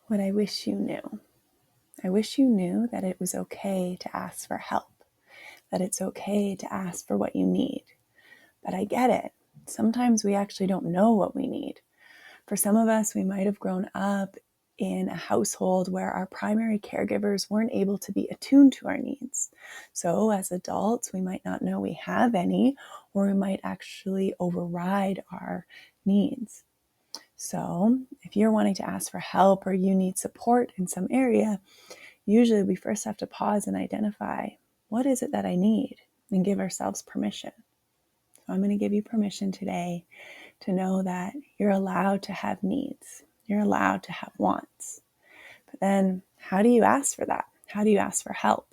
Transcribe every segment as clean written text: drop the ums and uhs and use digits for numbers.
what I wish you knew. I wish you knew that it was okay to ask for help, that it's okay to ask for what you need. But I get it. Sometimes we actually don't know what we need. For some of us, we might have grown up in a household where our primary caregivers weren't able to be attuned to our needs. So as adults, we might not know we have any, or we might actually override our needs. So if you're wanting to ask for help or you need support in some area, usually we first have to pause and identify, what is it that I need? And give ourselves permission. So I'm going to give you permission today to know that you're allowed to have needs. You're allowed to have wants. But then how do you ask for that? How do you ask for help?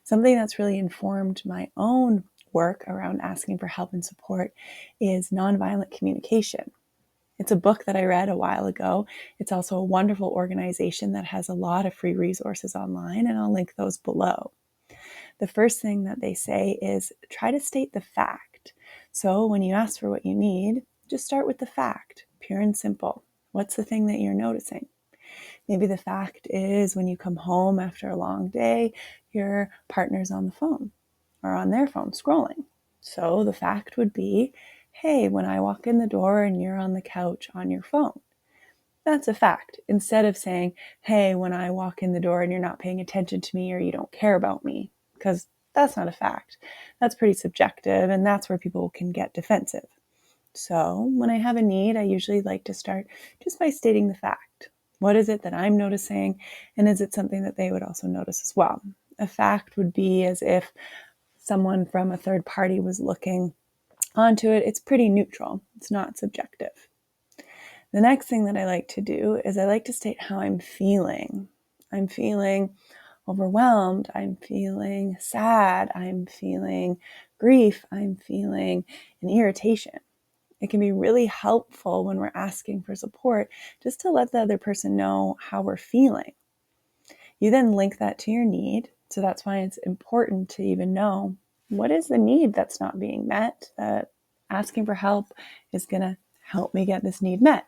Something that's really informed my own work around asking for help and support is nonviolent communication. It's a book that I read a while ago. It's also a wonderful organization that has a lot of free resources online, and I'll link those below. The first thing that they say is try to state the fact. So when you ask for what you need, just start with the fact, pure and simple. What's the thing that you're noticing? Maybe the fact is when you come home after a long day, your partner's on the phone or on their phone scrolling. So the fact would be, hey, when I walk in the door and you're on the couch on your phone. That's a fact. Instead of saying, hey, when I walk in the door and you're not paying attention to me or you don't care about me, because that's not a fact. That's pretty subjective, and that's where people can get defensive. So when I have a need, I usually like to start just by stating the fact. What is it that I'm noticing? And is it something that they would also notice as well? A fact would be as if someone from a third party was looking onto it. It's pretty neutral. It's not subjective. The next thing that I like to do is I like to state how I'm feeling. I'm feeling overwhelmed. I'm feeling sad. I'm feeling grief. I'm feeling an irritation. It can be really helpful when we're asking for support just to let the other person know how we're feeling. You then link that to your need. So that's why it's important to even know what is the need that's not being met. Asking for help is going to help me get this need met.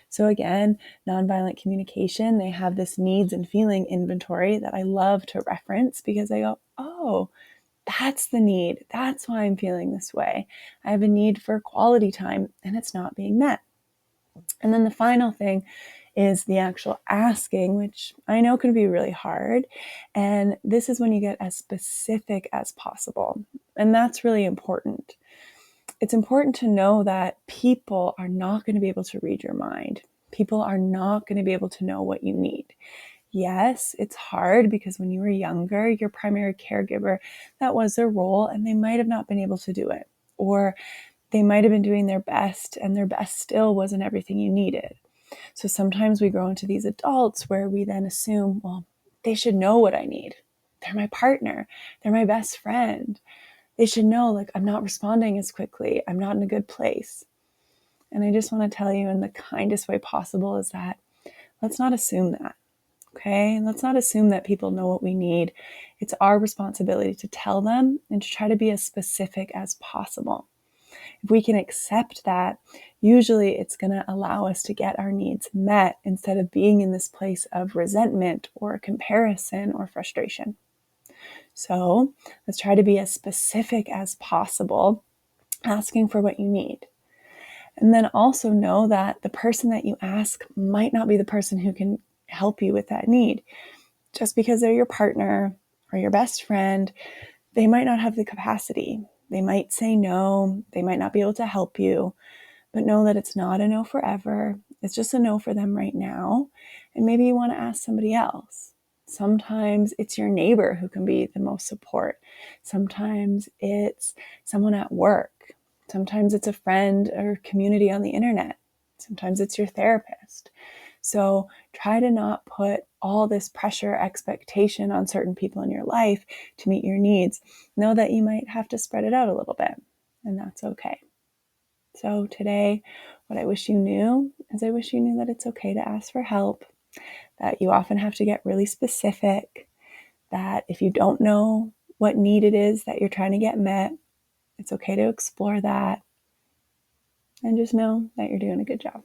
So again, nonviolent communication, they have this needs and feeling inventory that I love to reference because I go, oh, that's the need. That's why I'm feeling this way. I have a need for quality time and it's not being met. And then the final thing is the actual asking, which I know can be really hard. And this is when you get as specific as possible. And that's really important. It's important to know that people are not going to be able to read your mind. People are not going to be able to know what you need. Yes, it's hard because when you were younger, your primary caregiver, that was their role, and they might have not been able to do it. Or they might have been doing their best, and their best still wasn't everything you needed. So sometimes we grow into these adults where we then assume, well, they should know what I need. They're my partner. They're my best friend. They should know, like, I'm not responding as quickly. I'm not in a good place. And I just want to tell you in the kindest way possible is that let's not assume that. Okay? Let's not assume that people know what we need. It's our responsibility to tell them and to try to be as specific as possible. If we can accept that, usually it's going to allow us to get our needs met instead of being in this place of resentment or comparison or frustration. So let's try to be as specific as possible, asking for what you need. And then also know that the person that you ask might not be the person who can help you with that need. Just because they're your partner or your best friend, they might not have the capacity. They might say no. They might not be able to help you. But know that it's not a no forever. It's just a no for them right now. And maybe you want to ask somebody else. Sometimes it's your neighbor who can be the most support. Sometimes it's someone at work. Sometimes it's a friend or community on the internet. Sometimes it's your therapist. So try to not put all this pressure, expectation on certain people in your life to meet your needs. Know that you might have to spread it out a little bit, and that's okay. So today, what I wish you knew is I wish you knew that it's okay to ask for help, that you often have to get really specific, that if you don't know what need it is that you're trying to get met, it's okay to explore that, and just know that you're doing a good job.